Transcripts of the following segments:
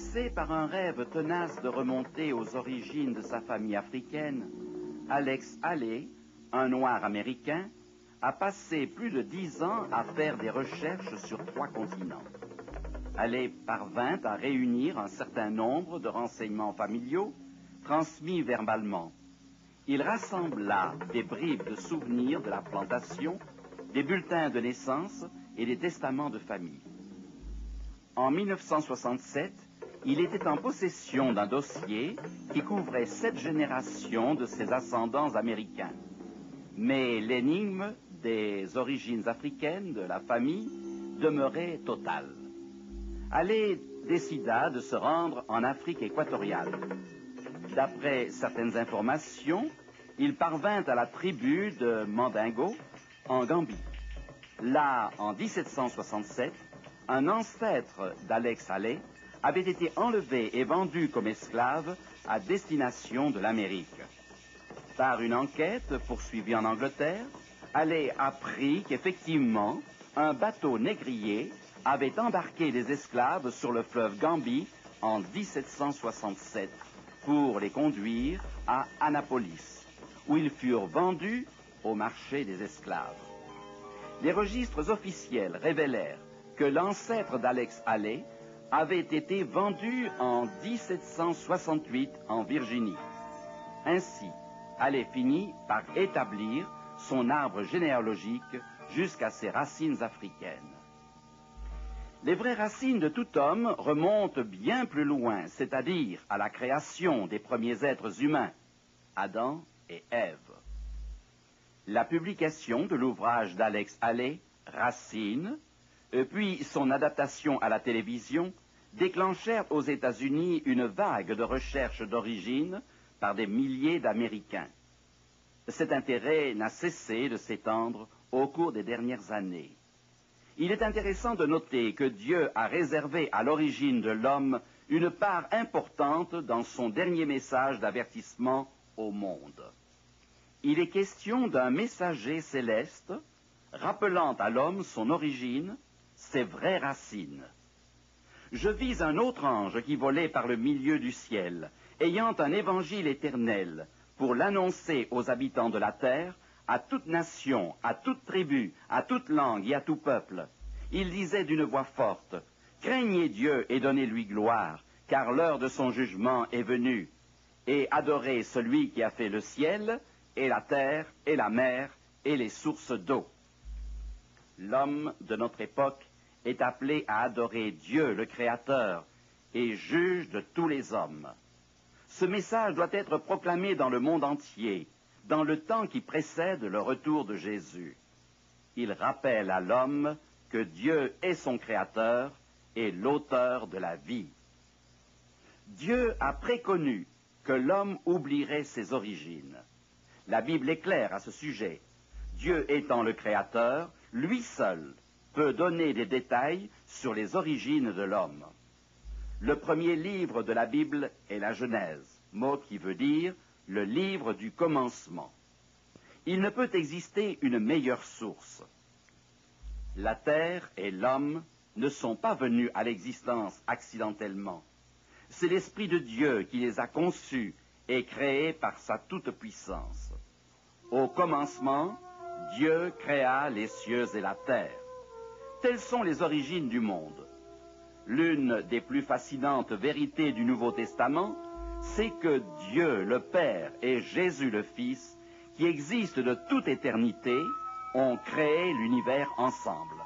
Poussé par un rêve tenace de remonter aux origines de sa famille africaine, Alex Haley, un noir américain, a passé plus de 10 ans à faire des recherches sur 3 continents. Haley parvint à réunir un certain nombre de renseignements familiaux transmis verbalement. Il rassembla des bribes de souvenirs de la plantation, des bulletins de naissance et des testaments de famille. En 1967, il était en possession d'un dossier qui couvrait 7 générations de ses ascendants américains. Mais l'énigme des origines africaines de la famille demeurait totale. Haley décida de se rendre en Afrique équatoriale. D'après certaines informations, il parvint à la tribu de Mandingo, en Gambie. Là, en 1767, un ancêtre d'Alex Haley avait été enlevé et vendu comme esclave à destination de l'Amérique. Par une enquête poursuivie en Angleterre, Haley apprit qu'effectivement, un bateau négrier avait embarqué des esclaves sur le fleuve Gambie en 1767 pour les conduire à Annapolis, où ils furent vendus au marché des esclaves. Les registres officiels révélèrent que l'ancêtre d'Alex Haley avait été vendu en 1768 en Virginie. Ainsi, Haley finit par établir son arbre généalogique jusqu'à ses racines africaines. Les vraies racines de tout homme remontent bien plus loin, c'est-à-dire à la création des premiers êtres humains, Adam et Ève. La publication de l'ouvrage d'Alex Haley, Racines, puis son adaptation à la télévision, déclenchèrent aux États-Unis une vague de recherches d'origine par des milliers d'Américains. Cet intérêt n'a cessé de s'étendre au cours des dernières années. Il est intéressant de noter que Dieu a réservé à l'origine de l'homme une part importante dans son dernier message d'avertissement au monde. Il est question d'un messager céleste rappelant à l'homme son origine, ses vraies racines. Je vis un autre ange qui volait par le milieu du ciel, ayant un évangile éternel, pour l'annoncer aux habitants de la terre, à toute nation, à toute tribu, à toute langue et à tout peuple. Il disait d'une voix forte, « Craignez Dieu et donnez-lui gloire, car l'heure de son jugement est venue, et adorez celui qui a fait le ciel, et la terre, et la mer, et les sources d'eau. » L'homme de notre époque est appelé à adorer Dieu, le Créateur, et juge de tous les hommes. Ce message doit être proclamé dans le monde entier, dans le temps qui précède le retour de Jésus. Il rappelle à l'homme que Dieu est son Créateur et l'auteur de la vie. Dieu a préconnu que l'homme oublierait ses origines. La Bible est claire à ce sujet. Dieu étant le Créateur, lui seul peut donner des détails sur les origines de l'homme. Le premier livre de la Bible est la Genèse, mot qui veut dire le livre du commencement. Il ne peut exister une meilleure source. La terre et l'homme ne sont pas venus à l'existence accidentellement. C'est l'Esprit de Dieu qui les a conçus et créés par sa toute-puissance. Au commencement, Dieu créa les cieux et la terre. Telles sont les origines du monde. L'une des plus fascinantes vérités du Nouveau Testament, c'est que Dieu le Père et Jésus le Fils, qui existent de toute éternité, ont créé l'univers ensemble.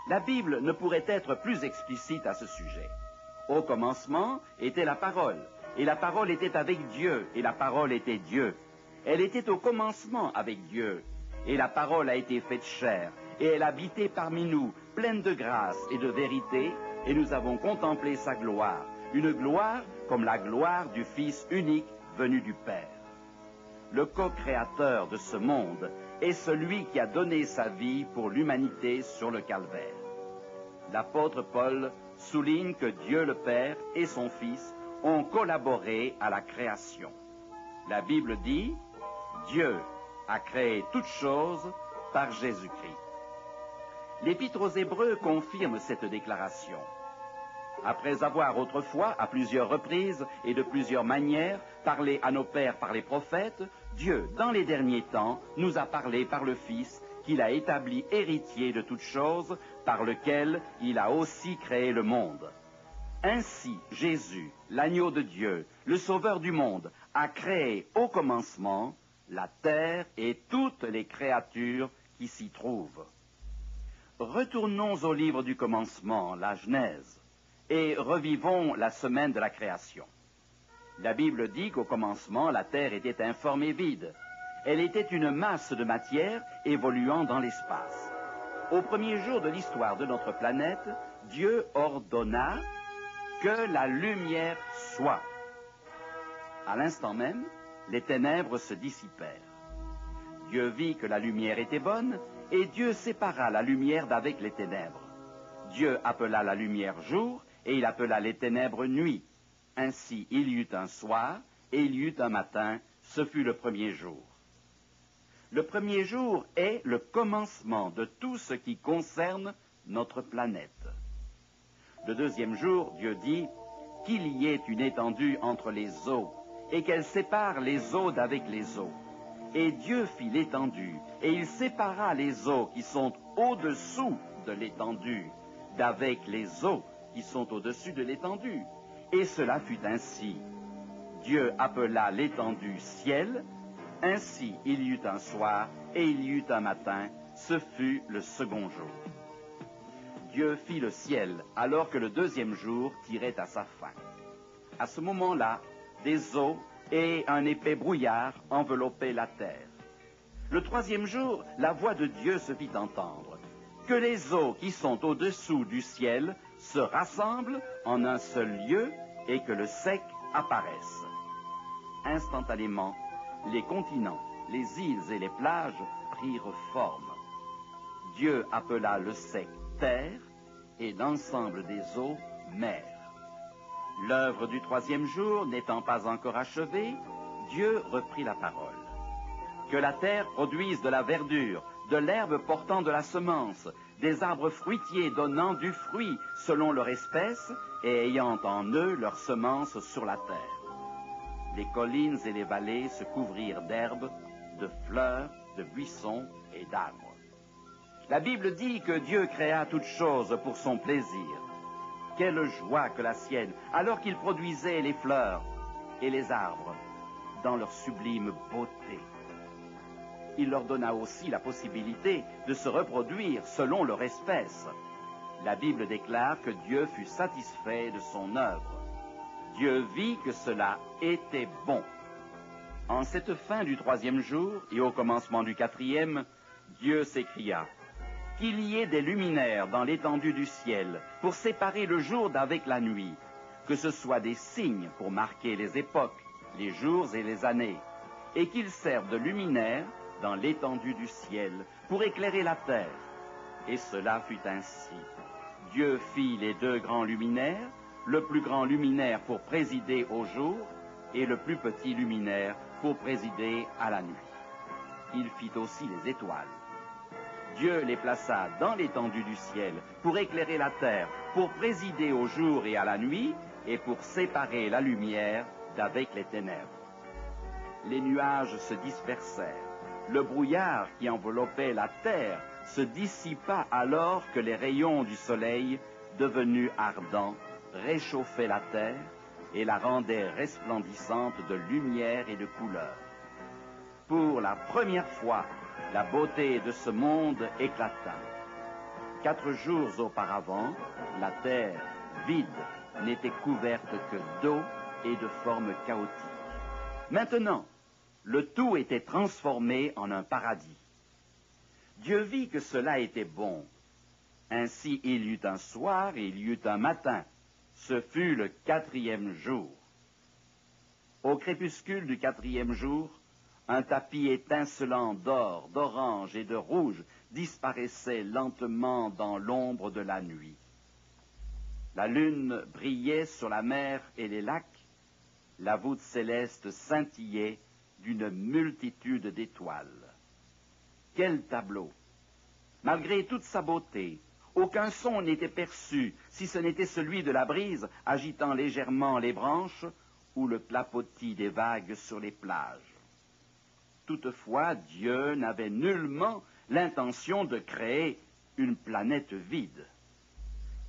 La Bible ne pourrait être plus explicite à ce sujet. Au commencement était la parole, et la parole était avec Dieu, et la parole était Dieu. Elle était au commencement avec Dieu, et la parole a été faite chair, et elle habitait parmi nous, pleine de grâce et de vérité, et nous avons contemplé sa gloire, une gloire comme la gloire du Fils unique venu du Père. Le co-créateur de ce monde est celui qui a donné sa vie pour l'humanité sur le calvaire. L'apôtre Paul souligne que Dieu le Père et son Fils ont collaboré à la création. La Bible dit, Dieu a créé toutes choses par Jésus-Christ. L'Épître aux Hébreux confirme cette déclaration. Après avoir autrefois, à plusieurs reprises et de plusieurs manières, parlé à nos pères par les prophètes, Dieu, dans les derniers temps, nous a parlé par le Fils, qu'il a établi héritier de toutes choses, par lequel il a aussi créé le monde. Ainsi, Jésus, l'agneau de Dieu, le Sauveur du monde, a créé au commencement la terre et toutes les créatures qui s'y trouvent. Retournons au livre du commencement, la Genèse, et revivons la semaine de la création. La Bible dit qu'au commencement, la terre était informe et vide. Elle était une masse de matière évoluant dans l'espace. Au premier jour de l'histoire de notre planète, Dieu ordonna que la lumière soit. À l'instant même, les ténèbres se dissipèrent. Dieu vit que la lumière était bonne, et Dieu sépara la lumière d'avec les ténèbres. Dieu appela la lumière jour, et il appela les ténèbres nuit. Ainsi il y eut un soir, et il y eut un matin, ce fut le premier jour. Le premier jour est le commencement de tout ce qui concerne notre planète. Le deuxième jour, Dieu dit qu'il y ait une étendue entre les eaux, et qu'elle sépare les eaux d'avec les eaux. Et Dieu fit l'étendue, et il sépara les eaux qui sont au-dessous de l'étendue d'avec les eaux qui sont au-dessus de l'étendue. Et cela fut ainsi. Dieu appela l'étendue ciel, ainsi il y eut un soir, et il y eut un matin, ce fut le second jour. Dieu fit le ciel, alors que le deuxième jour tirait à sa fin. À ce moment-là, des eaux et un épais brouillard enveloppaient la terre. Le troisième jour, la voix de Dieu se fit entendre, que les eaux qui sont au-dessous du ciel se rassemblent en un seul lieu et que le sec apparaisse. Instantanément, les continents, les îles et les plages prirent forme. Dieu appela le sec terre et l'ensemble des eaux mer. L'œuvre du troisième jour n'étant pas encore achevée, Dieu reprit la parole. Que la terre produise de la verdure, de l'herbe portant de la semence, des arbres fruitiers donnant du fruit selon leur espèce et ayant en eux leur semence sur la terre. Les collines et les vallées se couvrirent d'herbes, de fleurs, de buissons et d'arbres. La Bible dit que Dieu créa toutes choses pour son plaisir. Quelle joie que la sienne, alors qu'il produisait les fleurs et les arbres dans leur sublime beauté. Il leur donna aussi la possibilité de se reproduire selon leur espèce. La Bible déclare que Dieu fut satisfait de son œuvre. Dieu vit que cela était bon. En cette fin du troisième jour et au commencement du quatrième, Dieu s'écria: qu'il y ait des luminaires dans l'étendue du ciel pour séparer le jour d'avec la nuit, que ce soit des signes pour marquer les époques, les jours et les années, et qu'ils servent de luminaires dans l'étendue du ciel pour éclairer la terre. Et cela fut ainsi. Dieu fit les deux grands luminaires, le plus grand luminaire pour présider au jour et le plus petit luminaire pour présider à la nuit. Il fit aussi les étoiles. Dieu les plaça dans l'étendue du ciel pour éclairer la terre, pour présider au jour et à la nuit, et pour séparer la lumière d'avec les ténèbres. Les nuages se dispersèrent. Le brouillard qui enveloppait la terre se dissipa alors que les rayons du soleil, devenus ardents, réchauffaient la terre et la rendaient resplendissante de lumière et de couleur. Pour la première fois, la beauté de ce monde éclata. 4 jours auparavant, la terre, vide, n'était couverte que d'eau et de formes chaotiques. Maintenant, le tout était transformé en un paradis. Dieu vit que cela était bon. Ainsi il y eut un soir et il y eut un matin. Ce fut le 4e jour. Au crépuscule du 4e jour, un tapis étincelant d'or, d'orange et de rouge disparaissait lentement dans l'ombre de la nuit. La lune brillait sur la mer et les lacs, la voûte céleste scintillait d'une multitude d'étoiles. Quel tableau! Malgré toute sa beauté, Aucun son n'était perçu, si ce n'était celui de la brise agitant légèrement les branches ou le clapotis des vagues sur les plages. Toutefois, Dieu n'avait nullement l'intention de créer une planète vide.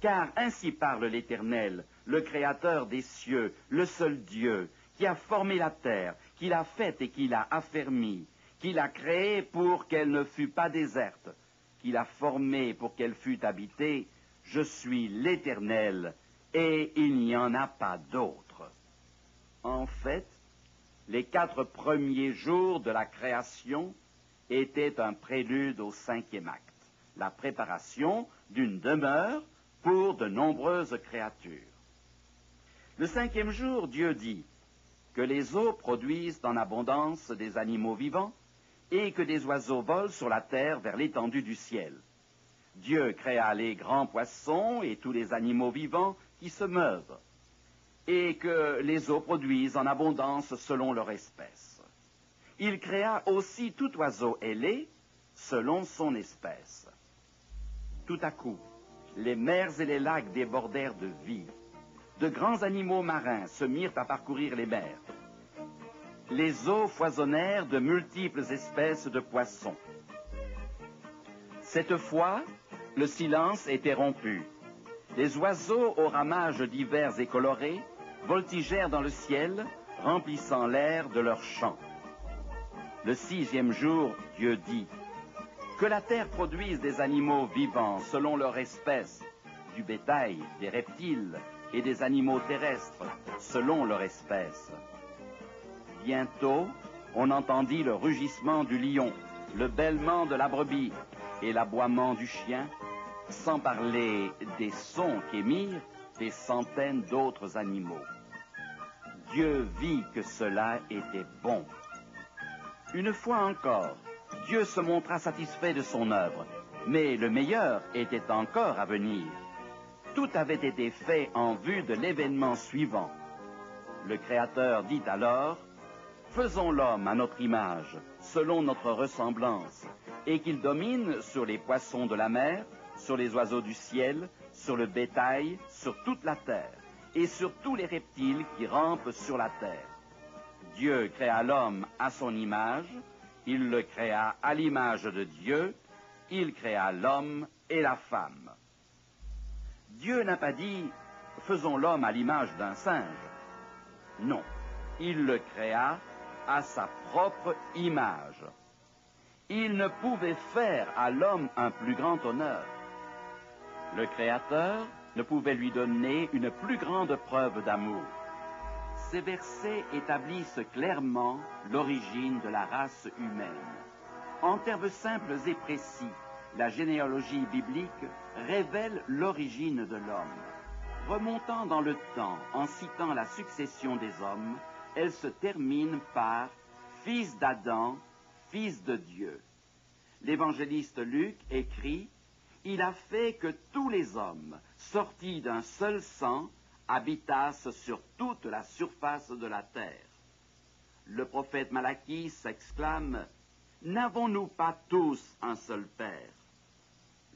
Car ainsi parle l'Éternel, le Créateur des cieux, le seul Dieu, qui a formé la terre, qui l'a faite et qui l'a affermie, qui l'a créée pour qu'elle ne fût pas déserte, qui l'a formée pour qu'elle fût habitée. Je suis l'Éternel, et il n'y en a pas d'autre. En fait, les 4 premiers jours de la création étaient un prélude au 5e acte, la préparation d'une demeure pour de nombreuses créatures. Le 5e jour, Dieu dit que les eaux produisent en abondance des animaux vivants et que des oiseaux volent sur la terre vers l'étendue du ciel. Dieu créa les grands poissons et tous les animaux vivants qui se meuvent, et que les eaux produisent en abondance selon leur espèce. Il créa aussi tout oiseau ailé selon son espèce. Tout à coup, les mers et les lacs débordèrent de vie. De grands animaux marins se mirent à parcourir les mers. Les eaux foisonnèrent de multiples espèces de poissons. Cette fois, le silence était rompu. Les oiseaux aux ramages divers et colorés voltigèrent dans le ciel, remplissant l'air de leurs chants. Le 6e jour, Dieu dit que la terre produise des animaux vivants selon leur espèce, du bétail, des reptiles et des animaux terrestres selon leur espèce. Bientôt, on entendit le rugissement du lion, le bêlement de la brebis et l'aboiement du chien, sans parler des sons qu'émirent des centaines d'autres animaux. Dieu vit que cela était bon. Une fois encore, Dieu se montra satisfait de son œuvre, mais le meilleur était encore à venir. Tout avait été fait en vue de l'événement suivant. Le Créateur dit alors, « Faisons l'homme à notre image, selon notre ressemblance, et qu'il domine sur les poissons de la mer, sur les oiseaux du ciel, sur le bétail, sur toute la terre, et sur tous les reptiles qui rampent sur la terre. » Dieu créa l'homme à son image, il le créa à l'image de Dieu, il créa l'homme et la femme. Dieu n'a pas dit « faisons l'homme à l'image d'un singe ». Non, il le créa à sa propre image. Il ne pouvait faire à l'homme un plus grand honneur. Le Créateur ne pouvait lui donner une plus grande preuve d'amour. Ces versets établissent clairement l'origine de la race humaine. En termes simples et précis, la généalogie biblique révèle l'origine de l'homme. Remontant dans le temps en citant la succession des hommes, elle se termine par « fils d'Adam, fils de Dieu ». L'évangéliste Luc écrit « Il a fait que tous les hommes, sortis d'un seul sang, habitassent sur toute la surface de la terre. » Le prophète Malachie s'exclame « N'avons-nous pas tous un seul Père ?»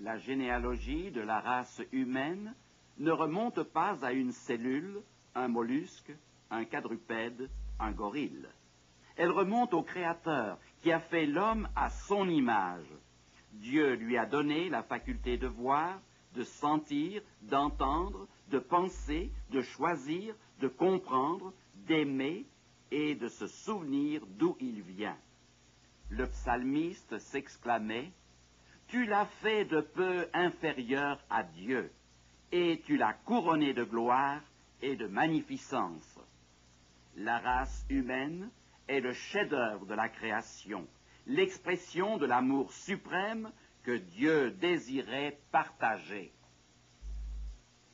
La généalogie de la race humaine ne remonte pas à une cellule, un mollusque, un quadrupède, un gorille. Elle remonte au Créateur qui a fait l'homme à son image. Dieu lui a donné la faculté de voir, de sentir, d'entendre, de penser, de choisir, de comprendre, d'aimer et de se souvenir d'où il vient. Le psalmiste s'exclamait « Tu l'as fait de peu inférieur à Dieu, et tu l'as couronné de gloire et de magnificence. » La race humaine est le chef-d'œuvre de la création, l'expression de l'amour suprême que Dieu désirait partager.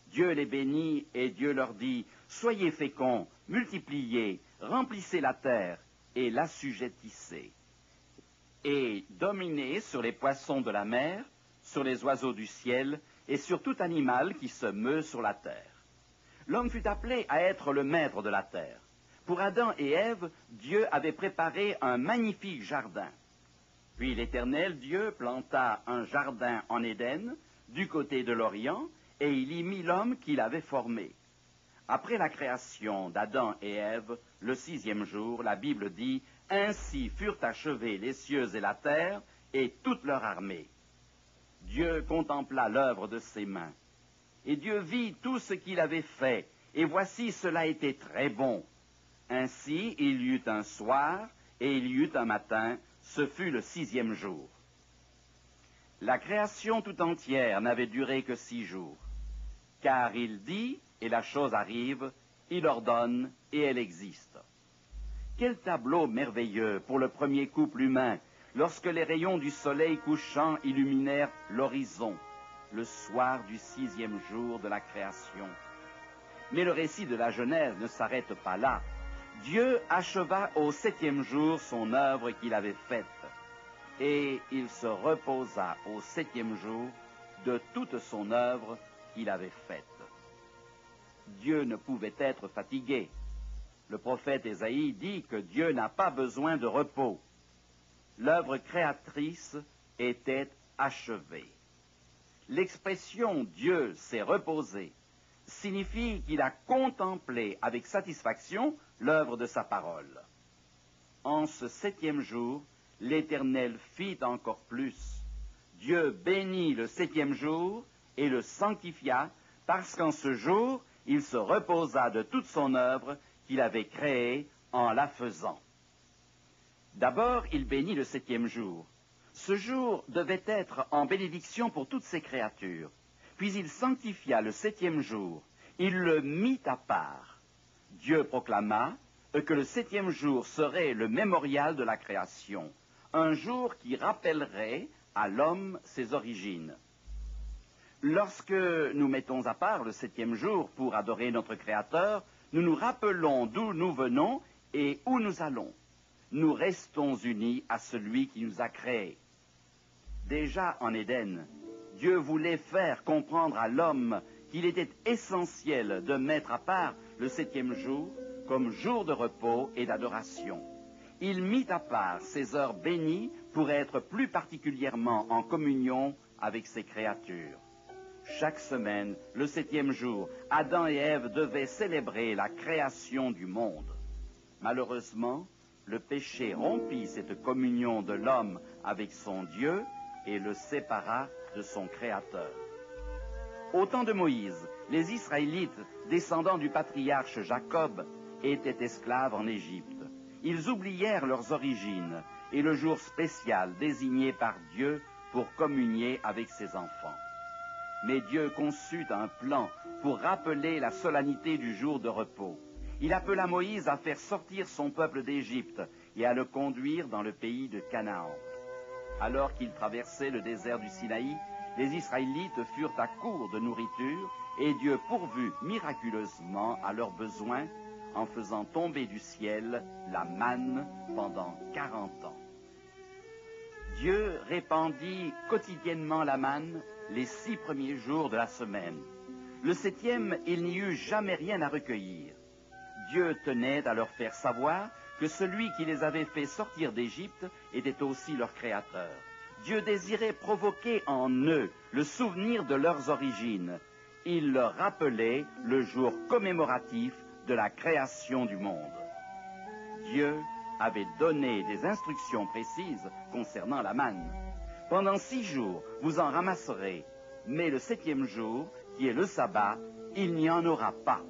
Dieu les bénit et Dieu leur dit « Soyez féconds, multipliez, remplissez la terre et l'assujettissez. Et dominez sur les poissons de la mer, sur les oiseaux du ciel et sur tout animal qui se meut sur la terre. » L'homme fut appelé à être le maître de la terre. Pour Adam et Ève, Dieu avait préparé un magnifique jardin. Puis l'Éternel Dieu planta un jardin en Éden, du côté de l'Orient, et il y mit l'homme qu'il avait formé. Après la création d'Adam et Ève, le 6e jour, la Bible dit « Ainsi furent achevés les cieux et la terre, et toute leur armée. » Dieu contempla l'œuvre de ses mains. Et Dieu vit tout ce qu'il avait fait, et voici cela était très bon. Ainsi il y eut un soir, et il y eut un matin, ce fut le 6e jour. La création tout entière n'avait duré que 6 jours. Car il dit, et la chose arrive, il ordonne, et elle existe. Quel tableau merveilleux pour le premier couple humain, lorsque les rayons du soleil couchant illuminèrent l'horizon, le soir du 6e jour de la création. Mais le récit de la Genèse ne s'arrête pas là. Dieu acheva au 7e jour son œuvre qu'il avait faite, et il se reposa au 7e jour de toute son œuvre qu'il avait faite. Dieu ne pouvait être fatigué. Le prophète Ésaïe dit que Dieu n'a pas besoin de repos. L'œuvre créatrice était achevée. L'expression « Dieu s'est reposé » signifie qu'il a contemplé avec satisfaction l'œuvre de sa parole. En ce 7e jour, l'Éternel fit encore plus. Dieu bénit le 7e jour et le sanctifia, parce qu'en ce jour, il se reposa de toute son œuvre qu'il avait créée en la faisant. D'abord, il bénit le 7e jour. Ce jour devait être en bénédiction pour toutes ses créatures. Puis il sanctifia le 7e jour. Il le mit à part. Dieu proclama que le 7e jour serait le mémorial de la création, un jour qui rappellerait à l'homme ses origines. Lorsque nous mettons à part le 7e jour pour adorer notre Créateur, nous nous rappelons d'où nous venons et où nous allons. Nous restons unis à celui qui nous a créés. Déjà en Éden, Dieu voulait faire comprendre à l'homme qu'il était essentiel de mettre à part le 7e jour comme jour de repos et d'adoration. Il mit à part ces heures bénies pour être plus particulièrement en communion avec ses créatures. Chaque semaine, le 7e jour, Adam et Ève devaient célébrer la création du monde. Malheureusement, le péché rompit cette communion de l'homme avec son Dieu et le sépara de son Créateur. Au temps de Moïse, les Israélites, descendants du patriarche Jacob, étaient esclaves en Égypte. Ils oublièrent leurs origines et le jour spécial désigné par Dieu pour communier avec ses enfants. Mais Dieu conçut un plan pour rappeler la solennité du jour de repos. Il appela Moïse à faire sortir son peuple d'Égypte et à le conduire dans le pays de Canaan. Alors qu'ils traversaient le désert du Sinaï, les Israélites furent à court de nourriture et Dieu pourvut miraculeusement à leurs besoins en faisant tomber du ciel la manne pendant 40 ans. Dieu répandit quotidiennement la manne les 6 premiers jours de la semaine. Le 7e, il n'y eut jamais rien à recueillir. Dieu tenait à leur faire savoir que celui qui les avait fait sortir d'Égypte était aussi leur Créateur. Dieu désirait provoquer en eux le souvenir de leurs origines. Il leur rappelait le jour commémoratif de la création du monde. Dieu avait donné des instructions précises concernant la manne. Pendant 6 jours, vous en ramasserez, mais le 7e jour, qui est le sabbat, il n'y en aura pas.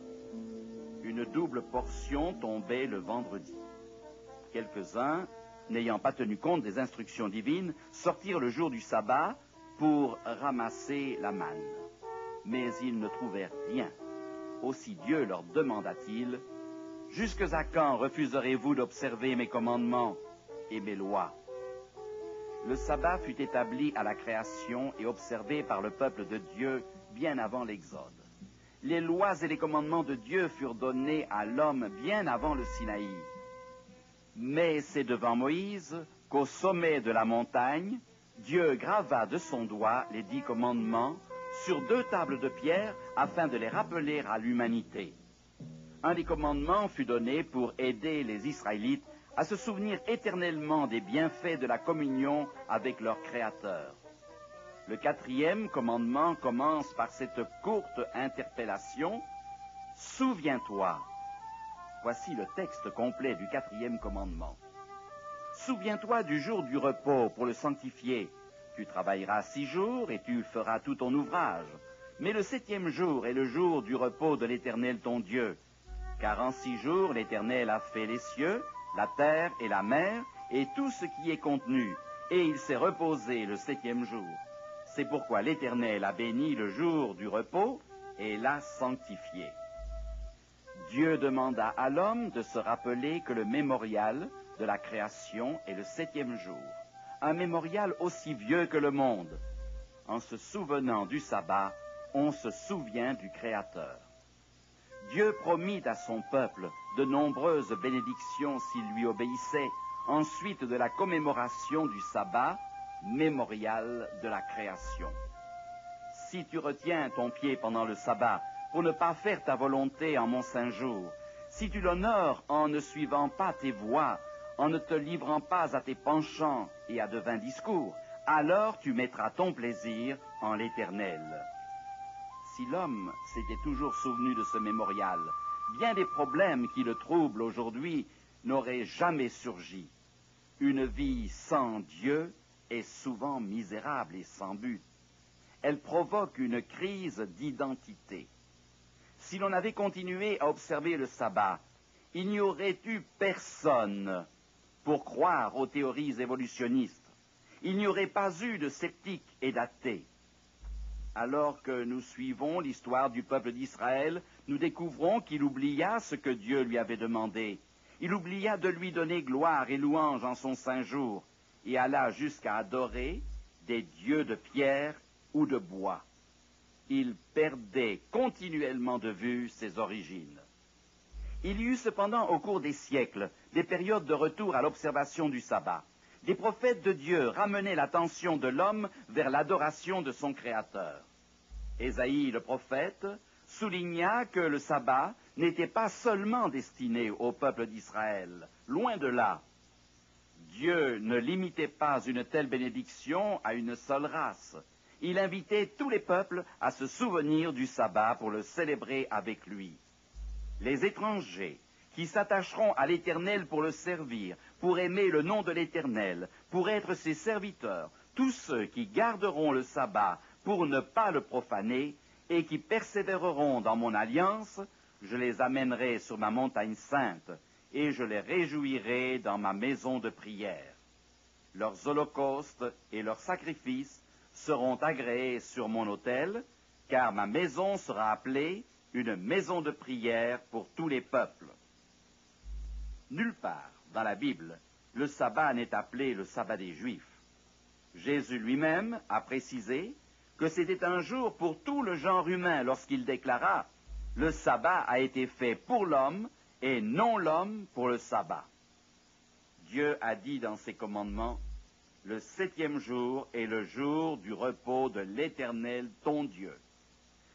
Une double portion tombait le vendredi. Quelques-uns, n'ayant pas tenu compte des instructions divines, sortirent le jour du sabbat pour ramasser la manne. Mais ils ne trouvèrent rien. Aussi Dieu leur demanda-t-il, « Jusque à quand refuserez-vous d'observer mes commandements et mes lois ?» Le sabbat fut établi à la création et observé par le peuple de Dieu bien avant l'Exode. Les lois et les commandements de Dieu furent donnés à l'homme bien avant le Sinaï. Mais c'est devant Moïse qu'au sommet de la montagne, Dieu grava de son doigt les 10 commandements sur 2 tables de pierre afin de les rappeler à l'humanité. Un des commandements fut donné pour aider les Israélites à se souvenir éternellement des bienfaits de la communion avec leur Créateur. Le 4e commandement commence par cette courte interpellation. Souviens-toi. Voici le texte complet du 4e commandement. Souviens-toi du jour du repos pour le sanctifier. Tu travailleras 6 jours et tu feras tout ton ouvrage. Mais le 7e jour est le jour du repos de l'Éternel ton Dieu. Car en 6 jours l'Éternel a fait les cieux, la terre et la mer, et tout ce qui est contenu, et il s'est reposé le 7e jour. C'est pourquoi l'Éternel a béni le jour du repos et l'a sanctifié. Dieu demanda à l'homme de se rappeler que le mémorial de la création est le 7e jour, un mémorial aussi vieux que le monde. En se souvenant du sabbat, on se souvient du Créateur. Dieu promit à son peuple de nombreuses bénédictions s'il lui obéissait, ensuite de la commémoration du sabbat, mémorial de la création. Si tu retiens ton pied pendant le sabbat pour ne pas faire ta volonté en mon saint jour, si tu l'honores en ne suivant pas tes voies, en ne te livrant pas à tes penchants et à de vains discours, alors tu mettras ton plaisir en l'Éternel. Si l'homme s'était toujours souvenu de ce mémorial, bien des problèmes qui le troublent aujourd'hui n'auraient jamais surgi. Une vie sans Dieu est souvent misérable et sans but. Elle provoque une crise d'identité. Si l'on avait continué à observer le sabbat, il n'y aurait eu personne pour croire aux théories évolutionnistes. Il n'y aurait pas eu de sceptiques et d'athées. Alors que nous suivons l'histoire du peuple d'Israël, nous découvrons qu'il oublia ce que Dieu lui avait demandé. Il oublia de lui donner gloire et louange en son saint jour, et alla jusqu'à adorer des dieux de pierre ou de bois. Il perdait continuellement de vue ses origines. Il y eut cependant au cours des siècles des périodes de retour à l'observation du sabbat. Des prophètes de Dieu ramenaient l'attention de l'homme vers l'adoration de son Créateur. Ésaïe le prophète souligna que le sabbat n'était pas seulement destiné au peuple d'Israël, loin de là. Dieu ne limitait pas une telle bénédiction à une seule race. Il invitait tous les peuples à se souvenir du sabbat pour le célébrer avec lui. Les étrangers qui s'attacheront à l'Éternel pour le servir, pour aimer le nom de l'Éternel, pour être ses serviteurs, tous ceux qui garderont le sabbat pour ne pas le profaner et qui persévéreront dans mon alliance, je les amènerai sur ma montagne sainte et je les réjouirai dans ma maison de prière. Leurs holocaustes et leurs sacrifices seront agréés sur mon autel, car ma maison sera appelée une maison de prière pour tous les peuples. Nulle part dans la Bible, le sabbat n'est appelé le sabbat des Juifs. Jésus lui-même a précisé que c'était un jour pour tout le genre humain lorsqu'il déclara « Le sabbat a été fait pour l'homme et non l'homme pour le sabbat ». Dieu a dit dans ses commandements « Le 7e jour est le jour du repos de l'Éternel ton Dieu ».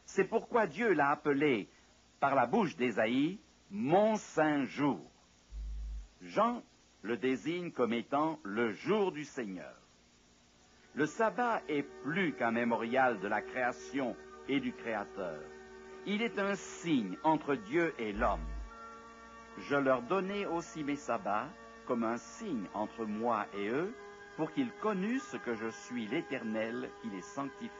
C'est pourquoi Dieu l'a appelé, par la bouche d'Ésaïe, « mon saint jour ». Jean le désigne comme étant le jour du Seigneur. Le sabbat est plus qu'un mémorial de la création et du Créateur. Il est un signe entre Dieu et l'homme. Je leur donnai aussi mes sabbats comme un signe entre moi et eux, pour qu'ils connussent que je suis l'Éternel qui les sanctifie.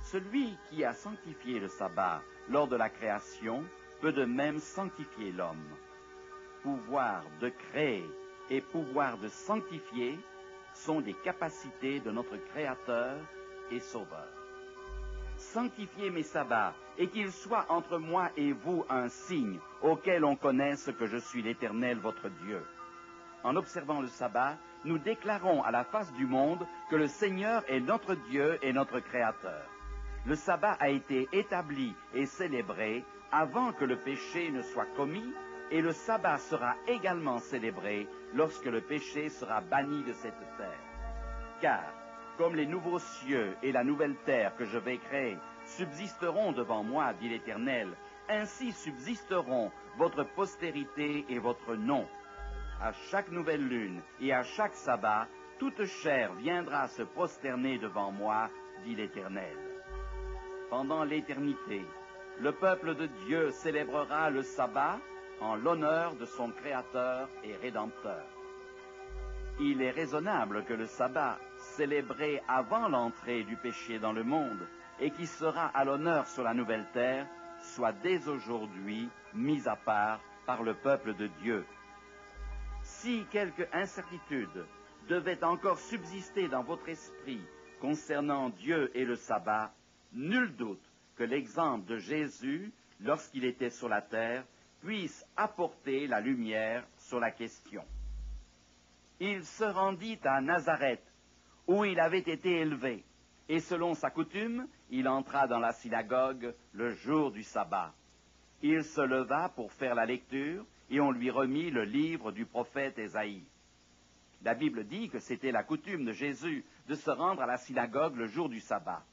Celui qui a sanctifié le sabbat lors de la création peut de même sanctifier l'homme. Pouvoir de créer et pouvoir de sanctifier sont des capacités de notre Créateur et Sauveur. Sanctifiez mes sabbats et qu'ils soient entre moi et vous un signe auquel on connaisse que je suis l'Éternel votre Dieu. En observant le sabbat, nous déclarons à la face du monde que le Seigneur est notre Dieu et notre Créateur. Le sabbat a été établi et célébré avant que le péché ne soit commis, et le sabbat sera également célébré lorsque le péché sera banni de cette terre. Car, comme les nouveaux cieux et la nouvelle terre que je vais créer subsisteront devant moi, dit l'Éternel, ainsi subsisteront votre postérité et votre nom. À chaque nouvelle lune et à chaque sabbat, toute chair viendra se prosterner devant moi, dit l'Éternel. Pendant l'éternité, le peuple de Dieu célébrera le sabbat en l'honneur de son Créateur et Rédempteur. Il est raisonnable que le sabbat, célébré avant l'entrée du péché dans le monde et qui sera à l'honneur sur la nouvelle terre, soit dès aujourd'hui mis à part par le peuple de Dieu. Si quelque incertitude devait encore subsister dans votre esprit concernant Dieu et le sabbat, nul doute que l'exemple de Jésus, lorsqu'il était sur la terre, puisse apporter la lumière sur la question. Il se rendit à Nazareth, où il avait été élevé, et selon sa coutume, il entra dans la synagogue le jour du sabbat. Il se leva pour faire la lecture, et on lui remit le livre du prophète Ésaïe. La Bible dit que c'était la coutume de Jésus de se rendre à la synagogue le jour du sabbat.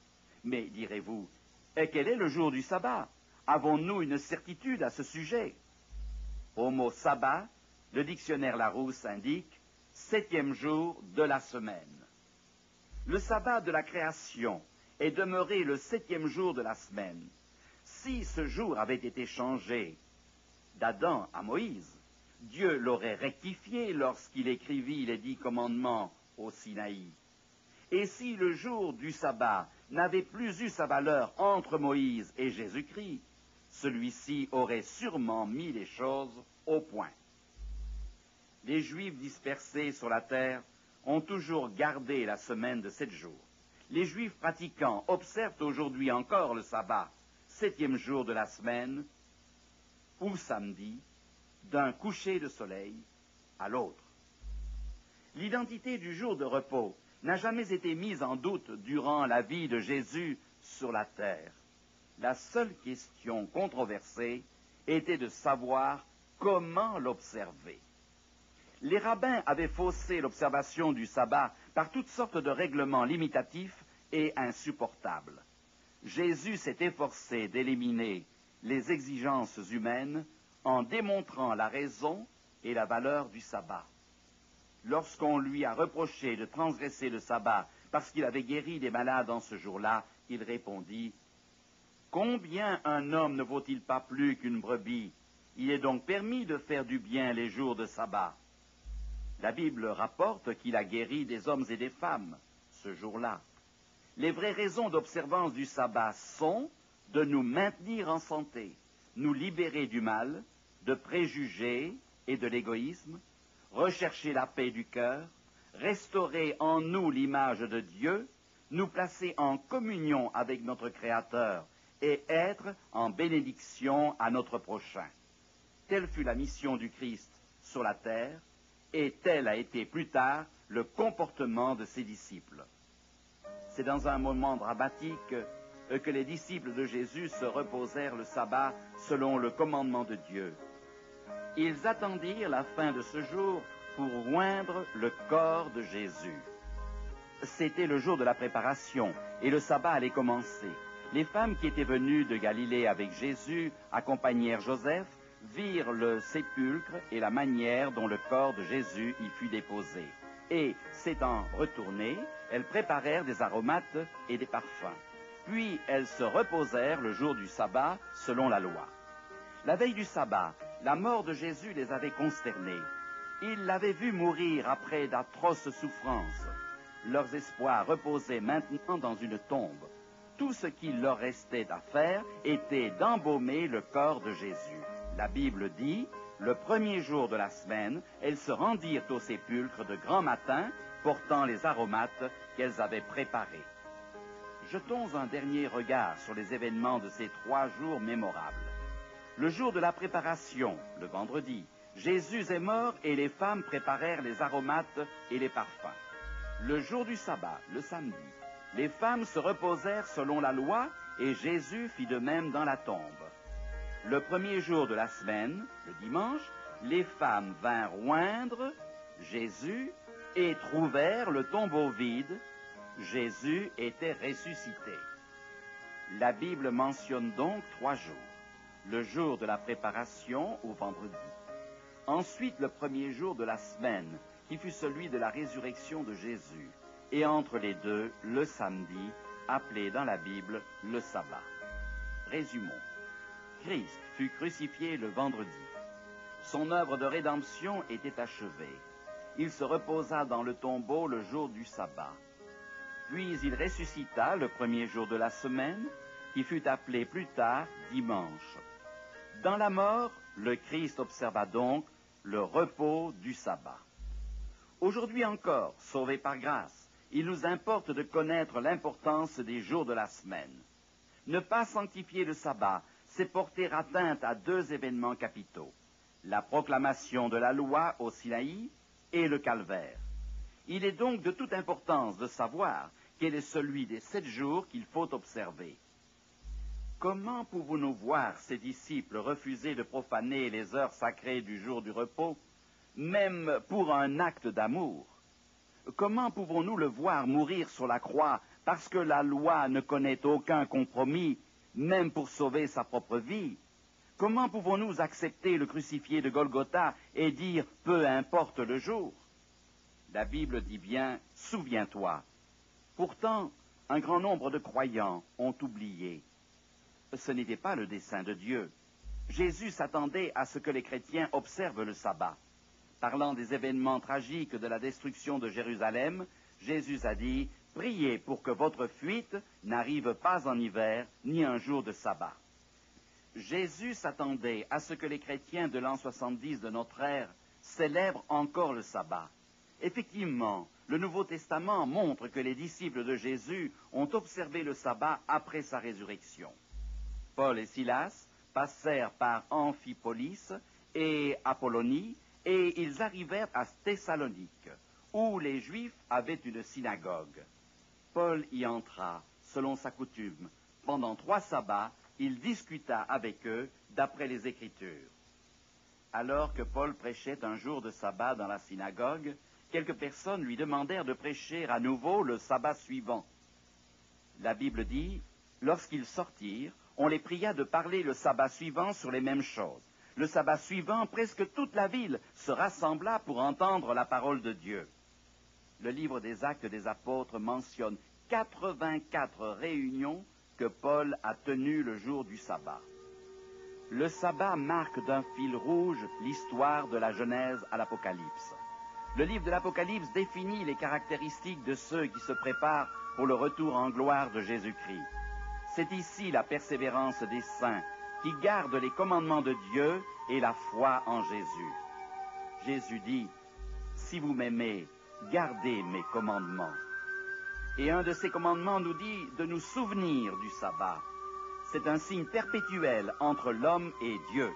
Mais, direz-vous, quel est le jour du sabbat? Avons-nous une certitude à ce sujet? Au mot sabbat, le dictionnaire Larousse indique « 7e jour de la semaine ». Le sabbat de la création est demeuré le 7e jour de la semaine. Si ce jour avait été changé d'Adam à Moïse, Dieu l'aurait rectifié lorsqu'il écrivit les 10 commandements au Sinaï. Et si le jour du sabbat n'avait plus eu sa valeur entre Moïse et Jésus-Christ, celui-ci aurait sûrement mis les choses au point. Les Juifs dispersés sur la terre ont toujours gardé la semaine de 7 jours. Les Juifs pratiquants observent aujourd'hui encore le sabbat, 7e jour de la semaine, ou samedi, d'un coucher de soleil à l'autre. L'identité du jour de repos n'a jamais été mise en doute durant la vie de Jésus sur la terre. La seule question controversée était de savoir comment l'observer. Les rabbins avaient faussé l'observation du sabbat par toutes sortes de règlements limitatifs et insupportables. Jésus s'est efforcé d'éliminer les exigences humaines en démontrant la raison et la valeur du sabbat. Lorsqu'on lui a reproché de transgresser le sabbat parce qu'il avait guéri des malades en ce jour-là, il répondit « Combien un homme ne vaut-il pas plus qu'une brebis? Il est donc permis de faire du bien les jours de sabbat. » La Bible rapporte qu'il a guéri des hommes et des femmes ce jour-là. Les vraies raisons d'observance du sabbat sont de nous maintenir en santé, nous libérer du mal, de préjugés et de l'égoïsme, rechercher la paix du cœur, restaurer en nous l'image de Dieu, nous placer en communion avec notre Créateur et être en bénédiction à notre prochain. Telle fut la mission du Christ sur la terre, et tel a été plus tard le comportement de ses disciples. C'est dans un moment dramatique que les disciples de Jésus se reposèrent le sabbat selon le commandement de Dieu. Ils attendirent la fin de ce jour pour oindre le corps de Jésus. C'était le jour de la préparation et le sabbat allait commencer. Les femmes qui étaient venues de Galilée avec Jésus accompagnèrent Joseph, virent le sépulcre et la manière dont le corps de Jésus y fut déposé. Et, s'étant retournées, elles préparèrent des aromates et des parfums. Puis elles se reposèrent le jour du sabbat selon la loi. La veille du sabbat, la mort de Jésus les avait consternées. Ils l'avaient vu mourir après d'atroces souffrances. Leurs espoirs reposaient maintenant dans une tombe. Tout ce qu'il leur restait à faire était d'embaumer le corps de Jésus. La Bible dit, le premier jour de la semaine, elles se rendirent au sépulcre de grand matin, portant les aromates qu'elles avaient préparés. Jetons un dernier regard sur les événements de ces 3 jours mémorables. Le jour de la préparation, le vendredi, Jésus est mort et les femmes préparèrent les aromates et les parfums. Le jour du sabbat, le samedi, les femmes se reposèrent selon la loi et Jésus fit de même dans la tombe. Le premier jour de la semaine, le dimanche, les femmes vinrent oindre Jésus et trouvèrent le tombeau vide. Jésus était ressuscité. La Bible mentionne donc 3 jours. Le jour de la préparation au vendredi. Ensuite, le premier jour de la semaine, qui fut celui de la résurrection de Jésus, et entre les deux, le samedi, appelé dans la Bible le sabbat. Résumons. Christ fut crucifié le vendredi. Son œuvre de rédemption était achevée. Il se reposa dans le tombeau le jour du sabbat. Puis il ressuscita le premier jour de la semaine, qui fut appelé plus tard dimanche. Dans la mort, le Christ observa donc le repos du sabbat. Aujourd'hui encore, sauvés par grâce, il nous importe de connaître l'importance des jours de la semaine. Ne pas sanctifier le sabbat, c'est porter atteinte à deux événements capitaux, la proclamation de la loi au Sinaï et le calvaire. Il est donc de toute importance de savoir quel est celui des 7 jours qu'il faut observer. Comment pouvons-nous voir ses disciples refuser de profaner les heures sacrées du jour du repos, même pour un acte d'amour? Comment pouvons-nous le voir mourir sur la croix parce que la loi ne connaît aucun compromis, même pour sauver sa propre vie? Comment pouvons-nous accepter le crucifié de Golgotha et dire « peu importe le jour » ? La Bible dit bien « souviens-toi ». Pourtant, un grand nombre de croyants ont oublié. Ce n'était pas le dessein de Dieu. Jésus s'attendait à ce que les chrétiens observent le sabbat. Parlant des événements tragiques de la destruction de Jérusalem, Jésus a dit « Priez pour que votre fuite n'arrive pas en hiver, ni un jour de sabbat ». Jésus s'attendait à ce que les chrétiens de l'an 70 de notre ère célèbrent encore le sabbat. Effectivement, le Nouveau Testament montre que les disciples de Jésus ont observé le sabbat après sa résurrection. Paul et Silas passèrent par Amphipolis et Apollonie, et ils arrivèrent à Thessalonique, où les Juifs avaient une synagogue. Paul y entra, selon sa coutume. Pendant 3 sabbats, il discuta avec eux d'après les Écritures. Alors que Paul prêchait un jour de sabbat dans la synagogue, quelques personnes lui demandèrent de prêcher à nouveau le sabbat suivant. La Bible dit, lorsqu'ils sortirent, on les pria de parler le sabbat suivant sur les mêmes choses. Le sabbat suivant, presque toute la ville se rassembla pour entendre la parole de Dieu. Le livre des Actes des Apôtres mentionne 84 réunions que Paul a tenues le jour du sabbat. Le sabbat marque d'un fil rouge l'histoire de la Genèse à l'Apocalypse. Le livre de l'Apocalypse définit les caractéristiques de ceux qui se préparent pour le retour en gloire de Jésus-Christ. C'est ici la persévérance des saints qui gardent les commandements de Dieu et la foi en Jésus. Jésus dit, « Si vous m'aimez, gardez mes commandements. » Et un de ces commandements nous dit de nous souvenir du sabbat. C'est un signe perpétuel entre l'homme et Dieu.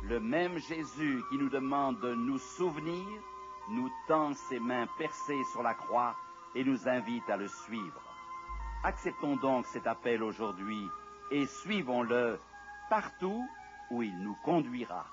Le même Jésus qui nous demande de nous souvenir, nous tend ses mains percées sur la croix et nous invite à le suivre. Acceptons donc cet appel aujourd'hui et suivons-le partout où il nous conduira.